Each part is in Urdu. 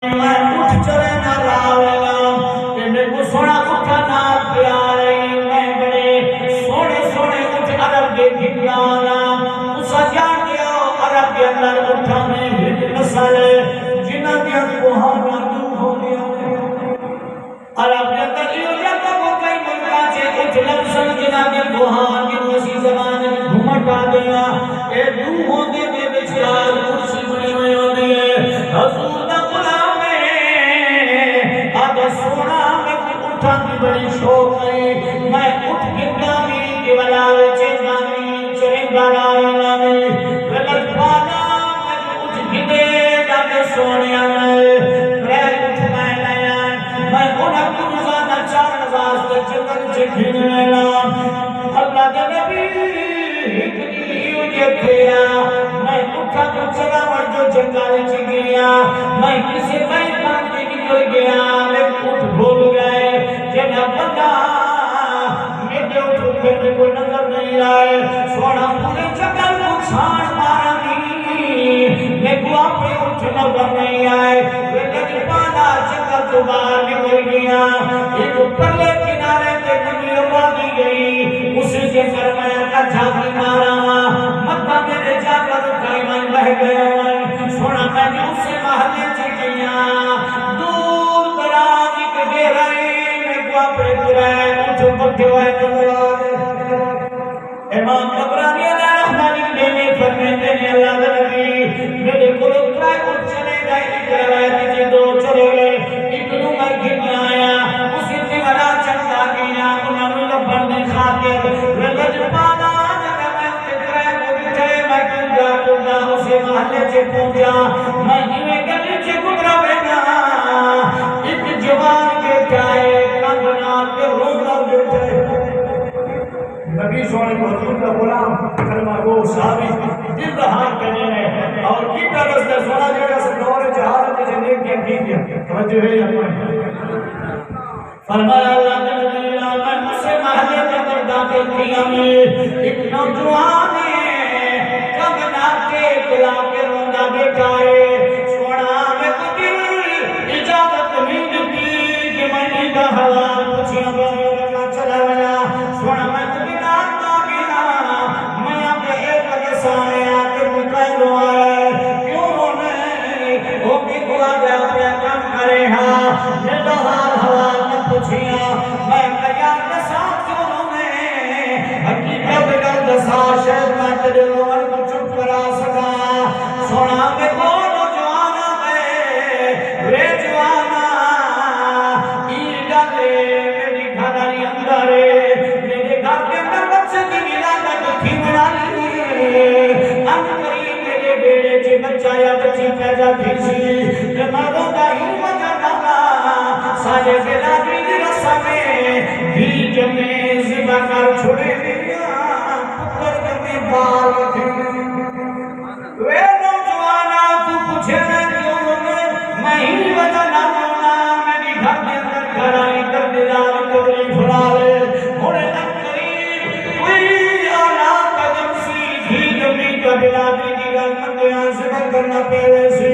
میں اٹھ چلے نہ لاویگا کہ میں کو سونا اٹھا نہ پیارے میں بڑے سونے سونے اٹھ عرب کے گھنگانا اسا جان دیا عرب کے اندر اٹھا میں ہج مسئلے جنہ دیا کوہانا دو ہو دیا عرب کے اندر یہ جاتا وہ کئی ملکہ سے اٹھ لفظل جنہ دیا کوہان کی وسی زبان گھمٹا دیا اے دو ہو دے دے بچار کرسی بڑی ہوئی ہو دیئے حضور سونا میں اٹھا کی بڑی شوق ہے میں اٹھ گندامی کی ولاوے چیزانی چین بارائی غلط پانا میں اٹھ گندے جانے سونے آنے پریل اٹھ میں لیا میں انہا کنزانہ چارن واسطے چکن چکھن لینا اللہ کے نبی ہکری یہ تھیا میں اٹھا کر چلا اور جو جنگالے چگیا میں کسی میدان کے نکل گیا اٹھ بھول گئے جنہ بندہ میرے اٹھ پھر کوئی نظر نہیں آئے سونا پورے جگل کو چھان مارا نہیں میں کو اپنے اٹھ نظر نہیں آئے وہ لگی پانا جگل تو باہر نکل گیا ایک پرلے کنارے کے نمی آبادی گئی اسی کے فرمایا کا جھاگی مارا مکہ میرے جاگر قائمان بہ گیا سونا میں نے اسے محلے چکیا امام قبرانی علیہ رحمانی دینے فرمیتے ہیں اللہ نبی میرے کو اترائے اٹھ چلے گئے ایک روایتی جی دو چلے گئے ایک نمر گھن آیا اسی سے والا چلتا گیا انہوں نے لبھرنے خاطر رلج پانا جگہ میں اترائے اٹھے میں کنگا کنگا اسے محلے سے پہنچا میں ہمیں گلی سے گزرا بینا ایک جوان کے جائے کندنا کے روزہ بیٹھے نبی سونے کو حضور کا غلام کلمہ گو صحابی دل رہا کرنے ہیں اور کی طرح سے سونا جگہ سے دور جہارت سے دیکھ کے کیجئے توجہ ہے یا فرمایا اللہ کے نبی میں اسے محلے کے اندر داخل کیا میں ایک نوجوان کمنا کے کلا کے روندہ بیٹھائے سونا میں قدر اجازت نہیں دی کہ میں نیدہ ہوا پوچھیا بہت چلا گیا سونا میں سامنے آکے مکہ رو آئے کیوں رونے وہ بھی گوا گیا اپنے کام کرے ہاں یہ دہار ہوا میں پوچھیا میں کیا دسا کیوں رونے حقیقت کر دسا شہد میں تیرے روان کو چپ کرا سکا سونا میں کون جوانا میں رے جوانا ایڈا لے میری گھر اندر میرے گھر کے اندر بچے کی ولادت تھی بنا لی میرے بیڑے چی بچہ یا بچی پیدا تھی جمعوں کا ہی وجہ ڈالا سارے بلادری کی رسا میں بھی جمعے زبا کر چھوڑے دیا پتر جمعے بال رکھے وے نوجوانا تو پوچھے میں کیوں میں ہی وجہ ڈالا میری گھر کے اندر گھرائی کر دلال کوئی بھلا لے ہونے تک قریب کوئی اولاد کا جمسی ہی جمعی کا بلادری یہاں سے بل کرنا پیرے سی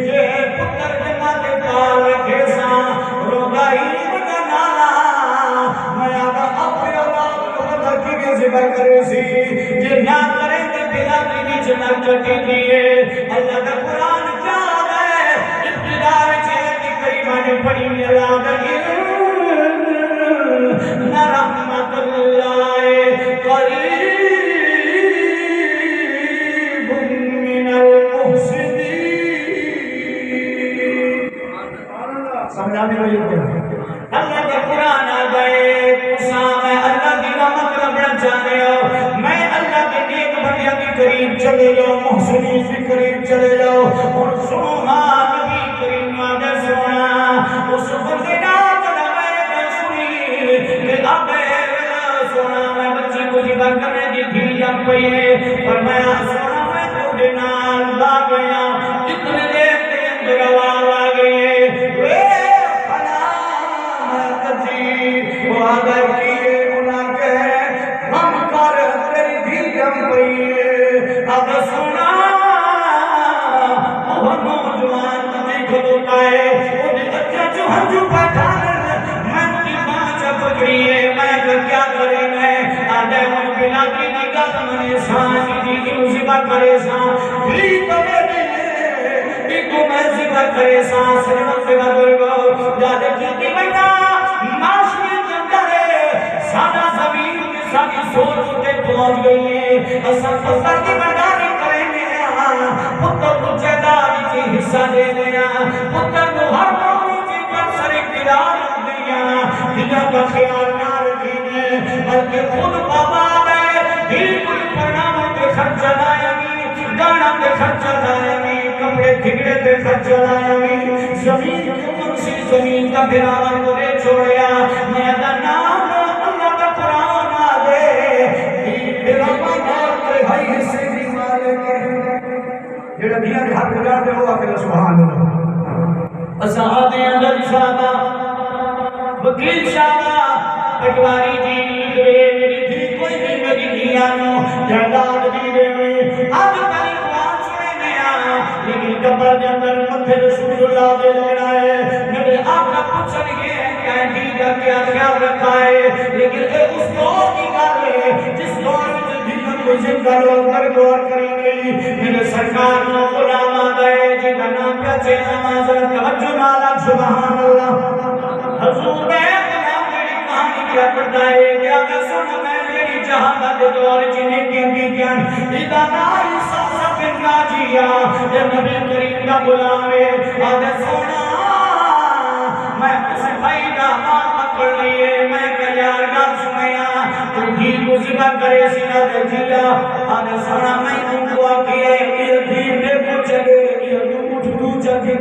یہ پتر جمع کے پار رکھے سا روگا ہی بگا نالا میں آگا اپنے اللہ کو بھکی کے زبر کرے سی یہ نہ کریں گے بلادری نیچے نہ کٹی دیئے اللہ کا قرآن کیا ہے ابتدار چہر کی قریبانے پڑی میں اللہ کا نہ رحمت اللہ قریب سمجھانے کو یہ کہا اللہ کا قرآن آ گئے قسام ہے اللہ کی رحمت رب جانے ہو میں اللہ کے نیک بندیاں کے قریب چلے جاؤ محسنین کے قریب چلے جاؤ اور سنو ہاں نبی کریم آگے سونا اس بندے نات نمائے میں سنی کہ آگے سونا میں بچی کو جبا کرنے کی بھی جب پہیے فرمایا سونا میں تو دنال با گیا اتنے دیر کے اندر آواز آ گئی وعدہ کیے انہاں کے ہم کر تیری بھی جم پئیے اب سنا وہ نوجوان انہیں اچھا جو ہنجو پہچانے میں کی ماں جب پکڑی ہے میں کیا کرے میں آدھے ان بلا کی نگاہ میں سانسی دی کی مصیبہ کرے سان بھی تو میرے ایک میں زبا کرے سان سجنوں سے بزرگو جادے کی بنا معاشی جندرے سادہ زمین کی سادی سوچ کے پہنچ گئی ہے اصل فصل کی بنداری کریں گے پتر مجھے داری کی حصہ دے دیا پتر کو ہر مولی کی پر سر اقتدار دیا دیا کا خیال نہ رکھیں بلکہ خود بابا دے دل کوئی پرناموں کے خرچ لائیں گی گانا کے خرچ لائیں گی کپڑے تھگڑے کے خرچ لائیں گی زمین کو منسی زمین کا بھراوان کو دے چھوڑیا میں دا نام اللہ کا قرآن آدے بھراوان آتے ہائی حصے بھی مالک جڑا دیا کے حق لگا دے ہو آکے سبحان اللہ اصحاب اندر شاہدہ وکیل شاہدہ پٹواری جی میری تھی کوئی بھی میری دھیانوں جہداد دی دے اب تاری قرآن سنے گیا لیکن قبر دے اندر مدھے رسول اللہ دے لگنا ہے میرے آپ کا پوچھن گے کیا دیدہ کیا خیال رکھا ہے لیکن اے اس دور کی گال ہے جس دور میں دنیا کو زندہ لوگ کر دور کریں گے میرے سرکار نو غلام آگئے جی کا نام کیا چینا معذرت توجہ نالا سبحان اللہ حضور میں غلام میری کہانی کیا پڑھتا ہے کیا میں سنا میں میری جہاں دے دور جنہیں کی کیا ادانا عیسیٰ بن راجیہ یہ نبی کریم کا غلام ہے آدھے سونا میں اس بھائی کا ماں پکڑ لیے میں کلیار گا سنیا تو بھی مصیبہ کرے سینہ دے جیا آدھے سونا میں ان کو آکیا ہے یہ بھی میں کو چلے یہ اٹھ تو چلے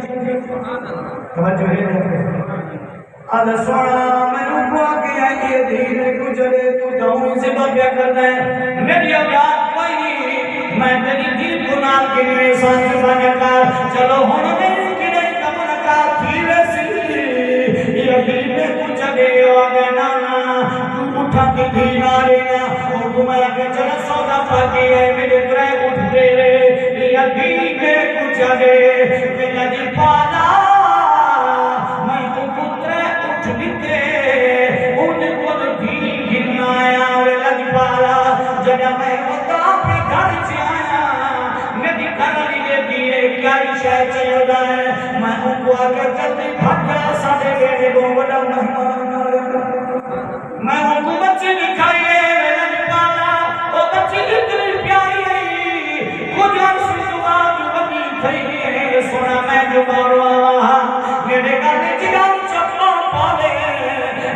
توجہ ہے آدھے سونا میں ان کو آکیا ہے یہ دھیرے کو چلے تو داؤں سے بابیا کرنا ہے میری اولاد کوئی نہیں میں تیری دین کو نال کے لیے سانس بانے کا چلو ہونے میری کی نہیں کمنا کا تھی ویسی یہ دل میں کچھ دے آگے نانا تو اٹھا کی دھی نارینا اور تمہیں آگے چلا سودا پاکی ہے میرے کرے اٹھ دے یہ دل میں کچھ دے میرا دل پالا میں تو پترے اٹھ دیتے ان کو دھی گھرنا آیا اور لگ پالا جب میں بتا پہ گھر سے آیا میری گھر لیے دیئے کیا شاہ چیدہ ہے میں ان کو آگے جلدی بھٹا سادے بیٹے کو بڑا مہمان میں ان کو بچے دکھائیے لگ پالا وہ بچے اتنی پیاری ہے کچھ عرص دعا جو بنی تھی سونا میں جو باروا میرے گانے جگان چپا پالے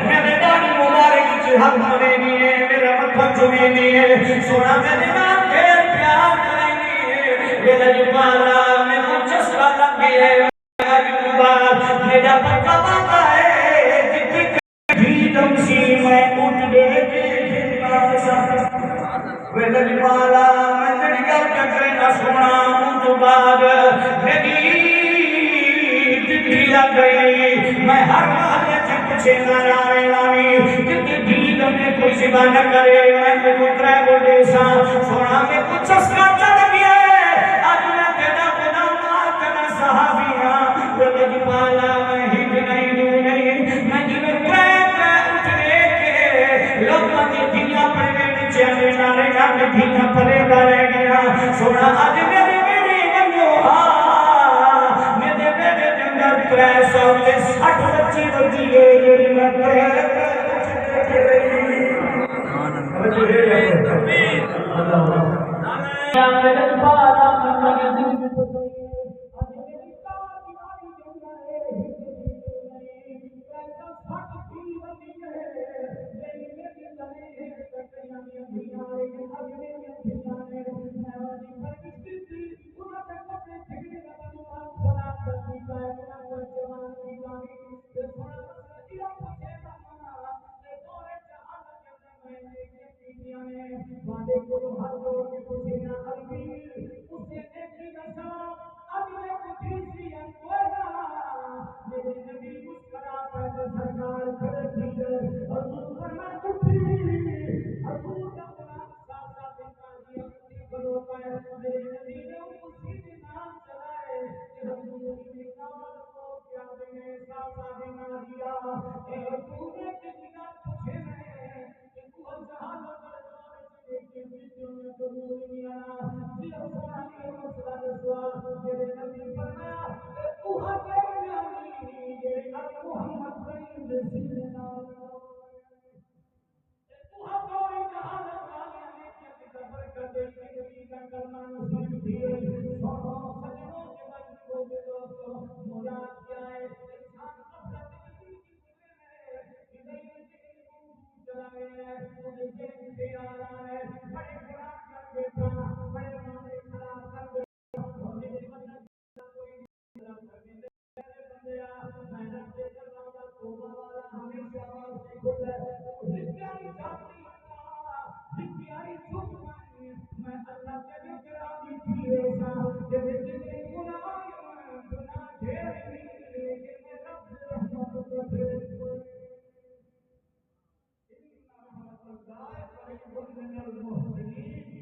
میرے گانے مبارک جہاں مرے نیے میرا مطلب چوئے نیے سونا میرے نام پھر پیار کریں گے میرا جو پالا میں کچھ چسرا لگ گئے میرا پکا باتا ہے جتنی کبھی دمسی میں اٹھ دے کے جتنا سا میرا جو پالا میں جڑی گل ککرے نہ سونا تو بعد میری دل لگ گئی میں ہر محلے سے پوچھے نہ آئے نامی کتنی دل میں کوئی سبا نہ کرے میں پترے بڑے سا سونا میں کچھ چسکا چل گیا آج میں تیرا بنا ماتنا صحابیاں میرا جو پالا میں ہی نہیں دوں نہیں میں جو پریت اٹھنے کے لوگوں کی دنیا پر میرے چہرے نارے نارے دنیا پرے کرے گیا سونا آج میرے میرے بیٹے جنگر 360 بچی بچی ہے یہ میں کا دینا دیا اے تو نے کتنا پوچھے میں کہ تو جہان پر دیکھے ویڈیو میں قبول نہیں آنا جی سونا یہ مسئلہ دسوا میرے نبی فرمایا تو کے جانی یہ محمد کریم رسول اللہ میں اللہ کے لیے راضی تھی ایسا کہ جتنے گناہ ڈھیر لیکن میں رب رحمت کو ڈھیر ان رحمت اللہ قریب من المحسنین